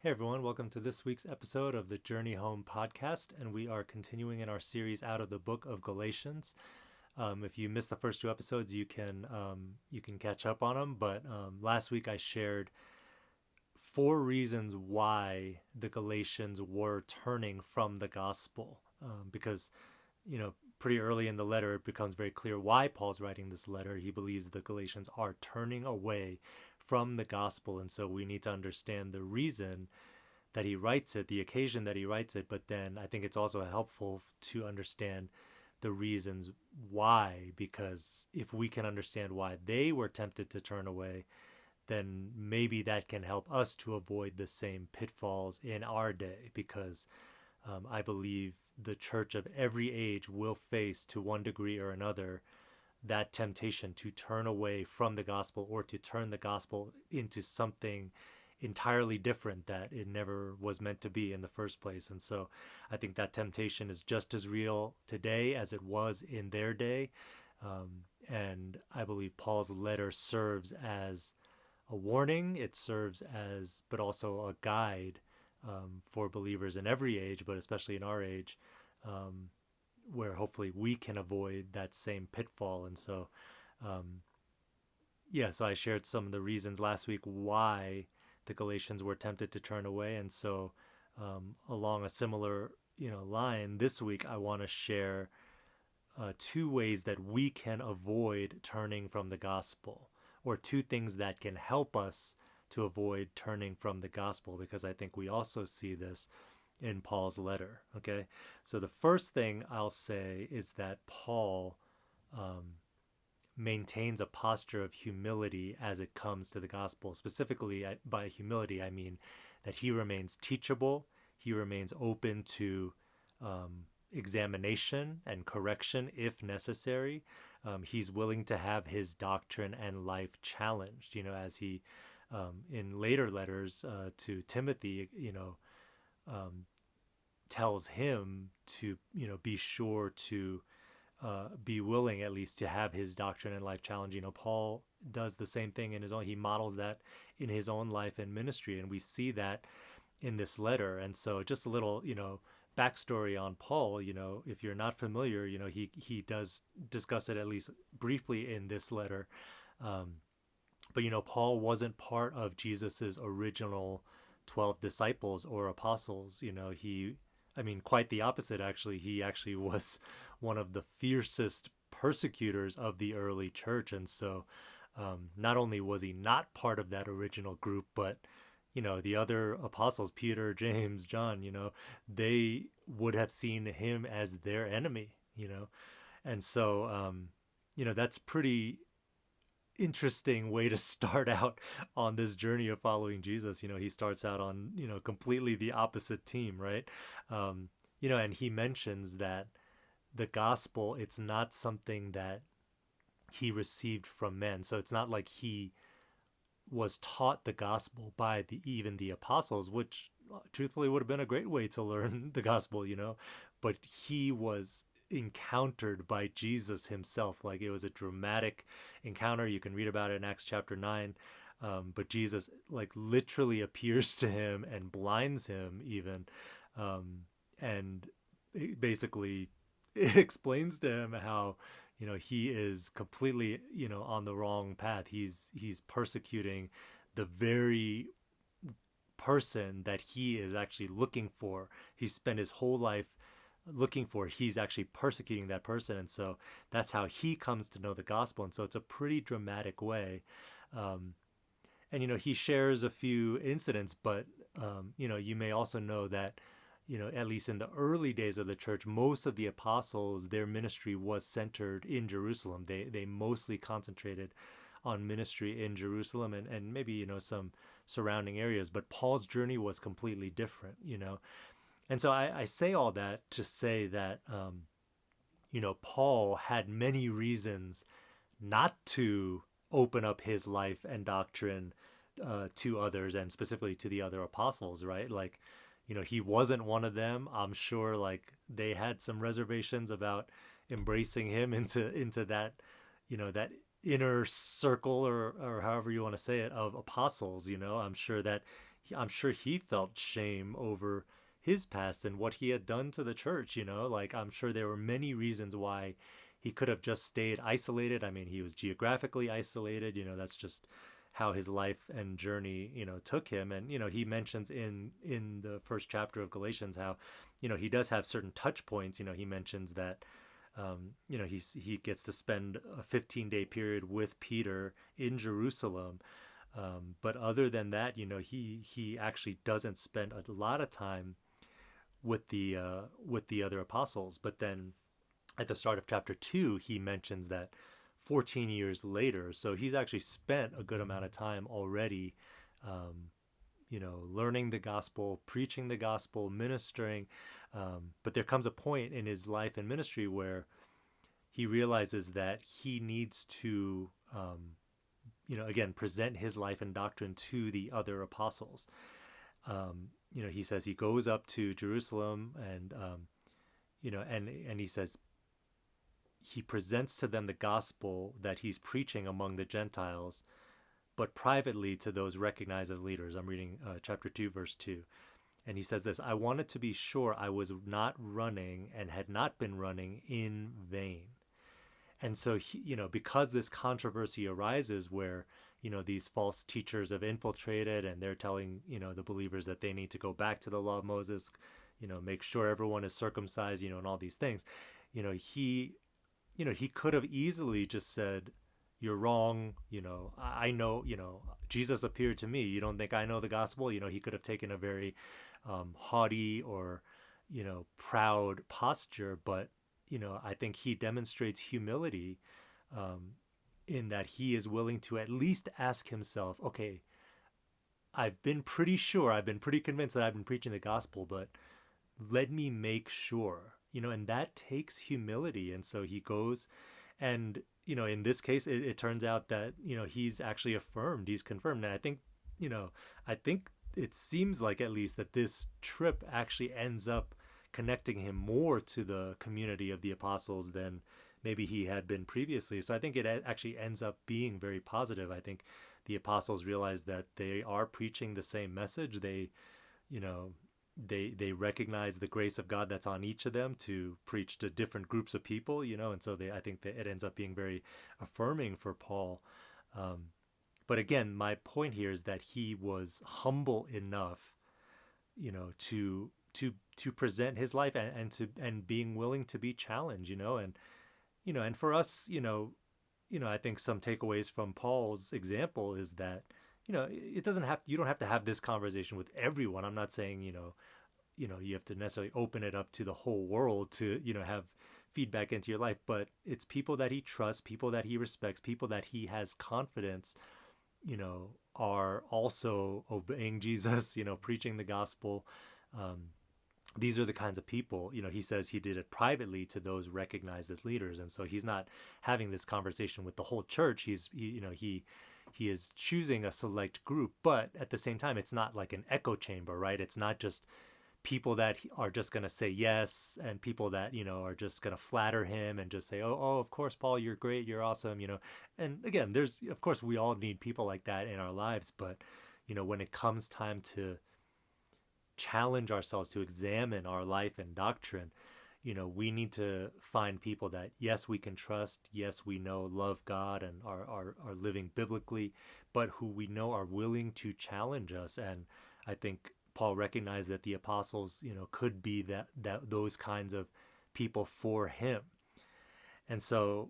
Hey everyone, welcome to this week's episode of the Journey Home podcast, and we are continuing in our series out of the book of Galatians. If you missed the first two episodes, you can catch up on them. But last week I shared four reasons why the Galatians were turning from the gospel, because pretty early in the letter it becomes very clear why Paul's writing this letter. He believes the Galatians are turning away from the gospel, and so we need to understand the reason that he writes it, the occasion that he writes it. But then I think it's also helpful to understand the reasons why, because if we can understand why they were tempted to turn away, then maybe that can help us to avoid the same pitfalls in our day. Because I believe the church of every age will face, to one degree or another, that temptation to turn away from the gospel, or to turn the gospel into something entirely different that it never was meant to be in the first place. And so I think that temptation is just as real today as it was in their day. And I believe Paul's letter serves as a warning. It serves as, but also a guide for believers in every age, but especially in our age, where hopefully we can avoid that same pitfall. And so, so I shared some of the reasons last week why the Galatians were tempted to turn away. And so, along a similar, line, this week I want to share two ways that we can avoid turning from the gospel, or two things that can help us to avoid turning from the gospel, because I think we also see this in Paul's letter. Okay, so the first thing I'll say is that Paul maintains a posture of humility as it comes to the gospel. Specifically, by humility, I mean that he remains teachable, he remains open to examination and correction if necessary. He's willing to have his doctrine and life challenged, as he, in later letters to Timothy, tells him to, be sure to be willing at least to have his doctrine and life challenged. Paul does the same thing in his own, he models that in his own life and ministry, and we see that in this letter. And so just a little, backstory on Paul, if you're not familiar, he does discuss it at least briefly in this letter. But Paul wasn't part of Jesus's original 12 disciples or apostles. Quite the opposite, actually. He actually was one of the fiercest persecutors of the early church. And so not only was he not part of that original group, but, the other apostles, Peter, James, John, they would have seen him as their enemy, And so, that's pretty interesting way to start out on this journey of following Jesus. He starts out on, completely the opposite team, right? And he mentions that the gospel, it's not something that he received from men. So it's not like he was taught the gospel by even the apostles, which truthfully would have been a great way to learn the gospel, but he was encountered by Jesus himself. Like, it was a dramatic encounter. You can read about it in Acts chapter 9. But Jesus literally appears to him and blinds him even, and basically explains to him how he is completely on the wrong path. He's persecuting the very person that he is actually looking for. He spent his whole life looking for. He's actually persecuting that person. And so that's how he comes to know the gospel. And so it's a pretty dramatic way. And he shares a few incidents, but you may also know that at least in the early days of the church, most of the apostles, their ministry was centered in Jerusalem. They mostly concentrated on ministry in Jerusalem and maybe some surrounding areas. But Paul's journey was completely different. And so I say all that to say that Paul had many reasons not to open up his life and doctrine to others, and specifically to the other apostles, right? He wasn't one of them. I'm sure they had some reservations about embracing him into that, that inner circle, or however you want to say it, of apostles. I'm sure that I'm sure he felt shame over his past and what he had done to the church, like I'm sure there were many reasons why he could have just stayed isolated. I mean, he was geographically isolated, that's just how his life and journey, took him. And, he mentions in the first chapter of Galatians how, he does have certain touch points. He mentions that he gets to spend a 15-day period with Peter in Jerusalem. But other than that, he actually doesn't spend a lot of time with the other apostles. But then at the start of chapter 2, he mentions that 14 years later, so he's actually spent a good amount of time already, learning the gospel, preaching the gospel, ministering. But there comes a point in his life and ministry where he realizes that he needs to, again, present his life and doctrine to the other apostles. He says he goes up to Jerusalem and, and he says he presents to them the gospel that he's preaching among the Gentiles, but privately to those recognized as leaders. I'm reading chapter 2, verse 2. And he says this: I wanted to be sure I was not running and had not been running in vain. And so, because this controversy arises where, these false teachers have infiltrated and they're telling, the believers that they need to go back to the law of Moses, make sure everyone is circumcised, and all these things, he could have easily just said, you're wrong. I know, Jesus appeared to me. You don't think I know the gospel? He could have taken a very haughty or, proud posture. But, I think he demonstrates humility in that he is willing to at least ask himself, okay, I've been pretty convinced that I've been preaching the gospel, but let me make sure, and that takes humility. And so he goes and, in this case, it turns out that, he's actually affirmed, he's confirmed. And I think it seems like at least that this trip actually ends up connecting him more to the community of the apostles than maybe he had been previously. So I think it actually ends up being very positive. I think the apostles realize that they are preaching the same message. They recognize the grace of God that's on each of them to preach to different groups of people, and so I think that it ends up being very affirming for Paul. But again, my point here is that he was humble enough, to present his life and being willing to be challenged, and for us, I think some takeaways from Paul's example is that, you don't have to have this conversation with everyone. I'm not saying, you have to necessarily open it up to the whole world to, have feedback into your life, but it's people that he trusts, people that he respects, people that he has confidence, are also obeying Jesus, preaching the gospel. These are the kinds of people, he says he did it privately to those recognized as leaders. And so he's not having this conversation with the whole church. He is choosing a select group, but at the same time, it's not like an echo chamber, right? It's not just people that are just going to say yes and people that, are just going to flatter him and just say, oh, of course, Paul, you're great, you're awesome, And again, of course, we all need people like that in our lives. But, when it comes time to challenge ourselves, to examine our life and doctrine, we need to find people that, yes, we can trust, yes, we know love God and are living biblically, but who we know are willing to challenge us. And I think Paul recognized that the apostles, could be that those kinds of people for him. And so,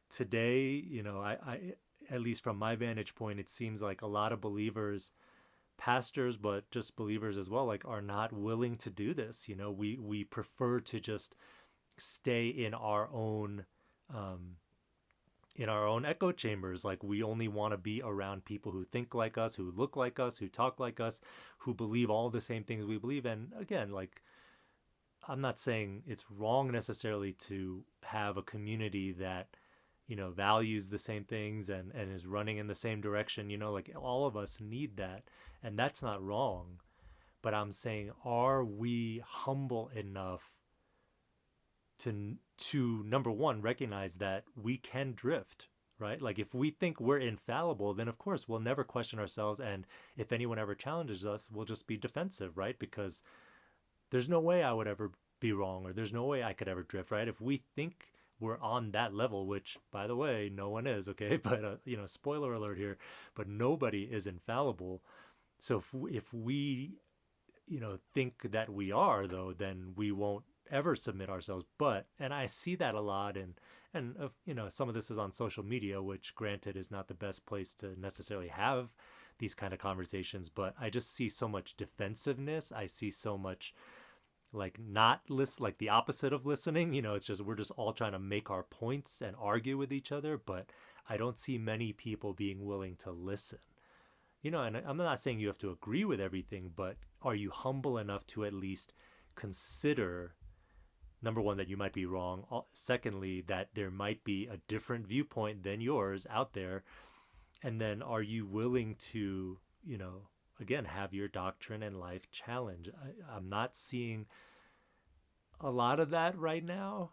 today, I at least from my vantage point, it seems like a lot of believers, pastors, but just believers as well, like are not willing to do this. We prefer to just stay in our own echo chambers. Like we only want to be around people who think like us, who look like us, who talk like us, who believe all the same things we believe. And again, like I'm not saying it's wrong necessarily to have a community that values the same things and is running in the same direction. Like all of us need that, and that's not wrong. But I'm saying, are we humble enough to number one, recognize that we can drift, right? Like if we think we're infallible, then of course we'll never question ourselves. And if anyone ever challenges us, we'll just be defensive, right? Because there's no way I would ever be wrong, or there's no way I could ever drift, right? If we think we're on that level, which by the way, no one is, okay? But, spoiler alert here, but nobody is infallible. So if we think that we are, though, then we won't ever submit ourselves. But, and I see that a lot, and some of this is on social media, which granted is not the best place to necessarily have these kind of conversations, but I just see so much defensiveness. I see so much like not list, like the opposite of listening. It's just we're just all trying to make our points and argue with each other, but I don't see many people being willing to listen. And I'm not saying you have to agree with everything, but are you humble enough to at least consider, number one, that you might be wrong, secondly, that there might be a different viewpoint than yours out there, and then are you willing to, again, have your doctrine and life challenged? I'm not seeing a lot of that right now,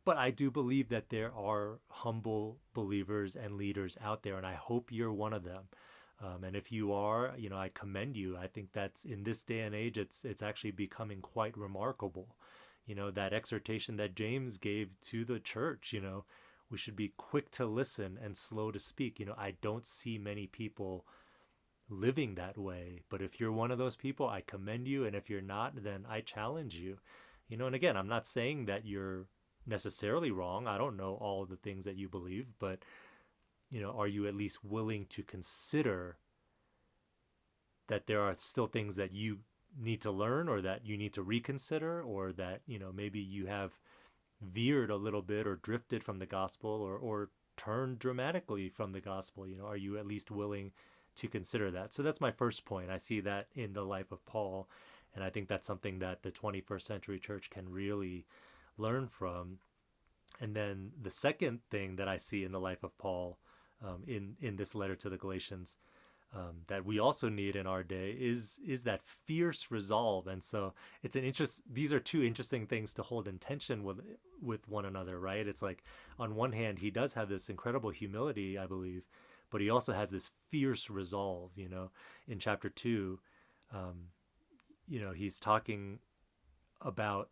but I do believe that there are humble believers and leaders out there, and I hope you're one of them. And if you are, I commend you. I think that's, in this day and age, it's actually becoming quite remarkable. That exhortation that James gave to the church, we should be quick to listen and slow to speak. I don't see many people living that way, but if you're one of those people, I commend you. And if you're not, then I challenge you. And again, I'm not saying that you're necessarily wrong. I don't know all of the things that you believe, but are you at least willing to consider that there are still things that you need to learn, or that you need to reconsider, or that, maybe you have veered a little bit or drifted from the gospel, or turned dramatically from the gospel? Are you at least willing to consider that? So that's my first point. I see that in the life of Paul, and I think that's something that the 21st century church can really learn from. And then the second thing that I see in the life of Paul, in this letter to the Galatians, that we also need in our day is that fierce resolve. And so these are two interesting things to hold in tension with one another, right? It's like, on one hand, he does have this incredible humility, I believe, but he also has this fierce resolve. In chapter 2, he's talking about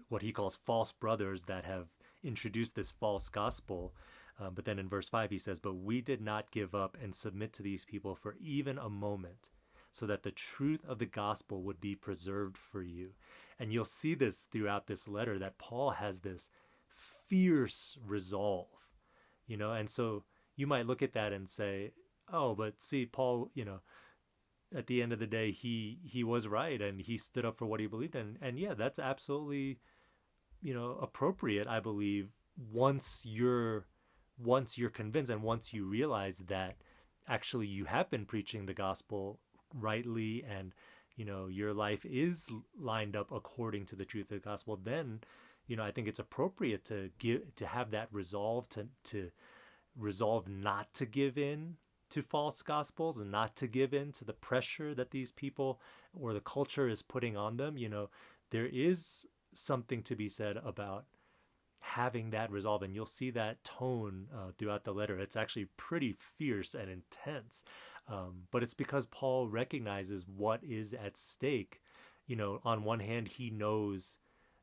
what he calls false brothers that have introduced this false gospel. But then in verse 5 he says, "But we did not give up and submit to these people for even a moment, so that the truth of the gospel would be preserved for you." And you'll see this throughout this letter, that Paul has this fierce resolve, and so you might look at that and say, oh, but see, Paul, at the end of the day, he was right, and he stood up for what he believed in. And yeah, that's absolutely, appropriate, I believe, once you're convinced, and once you realize that actually you have been preaching the gospel rightly, and your life is lined up according to the truth of the gospel, then I think it's appropriate to have that resolve, to resolve not to give in to false gospels, and not to give in to the pressure that these people or the culture is putting on them. There is something to be said about having that resolve, and you'll see that tone throughout the letter. It's actually pretty fierce and intense, but it's because Paul recognizes what is at stake. On one hand, he knows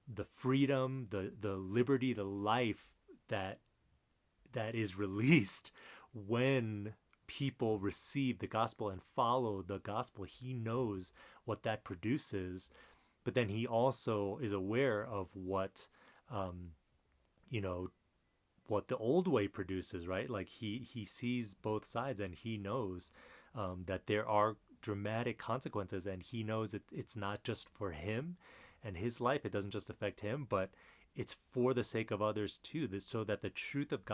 the freedom, the liberty, the life that is released when people receive the gospel and follow the gospel. He knows what that produces, but then he also is aware of what what the old way produces, right? Like he sees both sides, and he knows that there are dramatic consequences, and he knows that it's not just for him and his life. It doesn't just affect him, but it's for the sake of others too, so that the truth of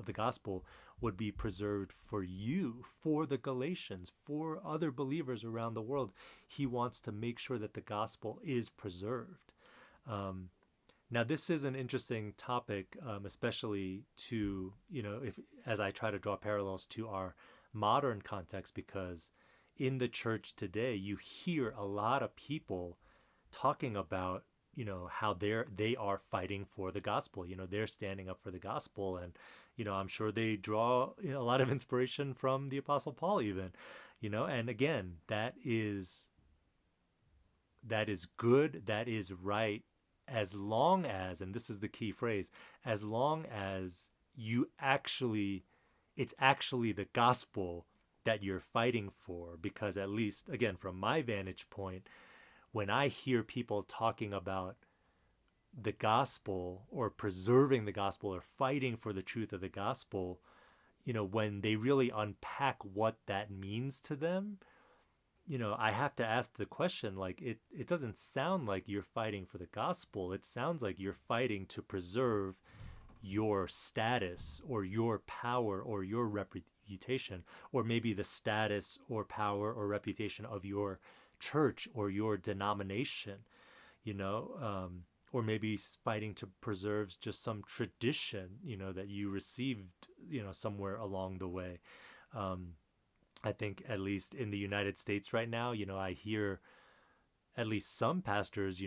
the gospel would be preserved for you, for the Galatians, for other believers around the world. He wants to make sure that the gospel is preserved. Now, this is an interesting topic, especially to, as I try to draw parallels to our modern context, because in the church today, you hear a lot of people talking about how they are fighting for the gospel. They're standing up for the gospel, and I'm sure they draw a lot of inspiration from the Apostle Paul, even. And again, that is good, that is right, as long as, and this is the key phrase, as long as it's actually the gospel that you're fighting for. Because, at least again, from my vantage point, when I hear people talking about the gospel or preserving the gospel or fighting for the truth of the gospel, when they really unpack what that means to them, I have to ask the question, like, it doesn't sound like you're fighting for the gospel. It sounds like you're fighting to preserve your status or your power or your reputation, or maybe the status or power or reputation of your church or your denomination, you know, or maybe fighting to preserve just some tradition, that you received, somewhere along the way. I think, at least in the United States right now, I hear at least some pastors,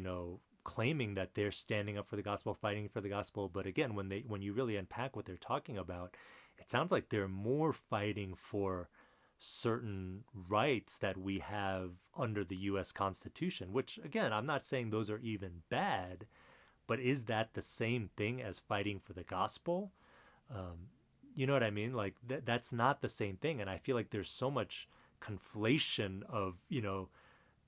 claiming that they're standing up for the gospel, fighting for the gospel. But again, when you really unpack what they're talking about, it sounds like they're more fighting for certain rights that we have under the U.S. Constitution, which, again, I'm not saying those are even bad, but is that the same thing as fighting for the gospel? You know what I mean? Like, that's not the same thing. And I feel like there's so much conflation of,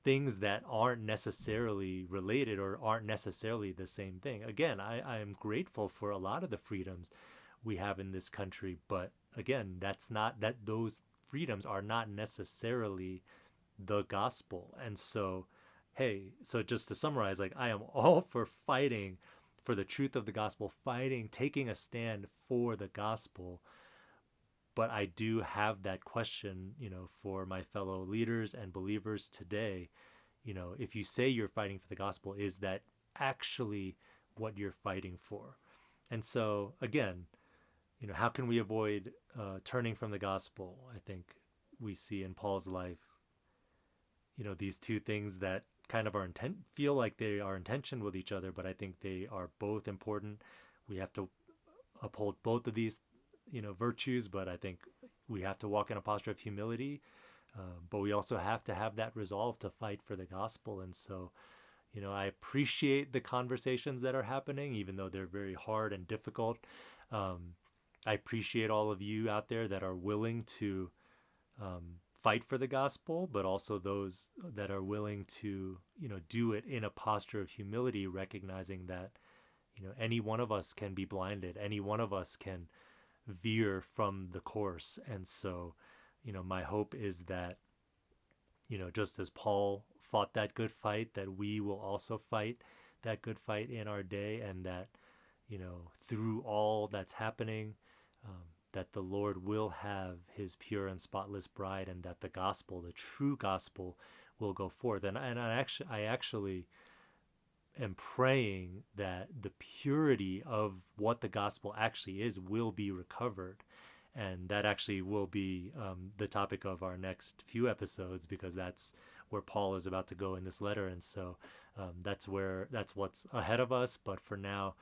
things that aren't necessarily related or aren't necessarily the same thing. Again, I am grateful for a lot of the freedoms we have in this country, but again, those freedoms are not necessarily the gospel. And so, hey, so just to summarize, like, I am all for fighting for the truth of the gospel, taking a stand for the gospel. But I do have that question, for my fellow leaders and believers today. If you say you're fighting for the gospel, is that actually what you're fighting for? And so, again, how can we avoid turning from the gospel? I think we see in Paul's life, these two things that kind of feel like they are in tension with each other, but I think they are both important. We have to uphold both of these virtues, but I think we have to walk in a posture of humility, but we also have to have that resolve to fight for the gospel. And so, I appreciate the conversations that are happening, even though they're very hard and difficult. I appreciate all of you out there that are willing to fight for the gospel, but also those that are willing to, do it in a posture of humility, recognizing that, any one of us can be blinded, any one of us can veer from the course. And so, my hope is that, just as Paul fought that good fight, that we will also fight that good fight in our day, and that, through all that's happening, that the Lord will have his pure and spotless bride, and that the gospel, the true gospel, will go forth. And I actually am praying that the purity of what the gospel actually is will be recovered. And that actually will be the topic of our next few episodes, because that's where Paul is about to go in this letter. And so that's what's ahead of us. But for now,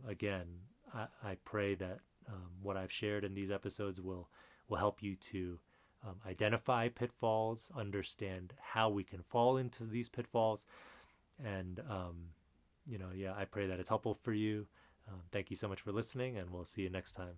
again, I pray that what I've shared in these episodes will help you to identify pitfalls, understand how we can fall into these pitfalls, and I pray that it's helpful for you. Thank you so much for listening, and we'll see you next time.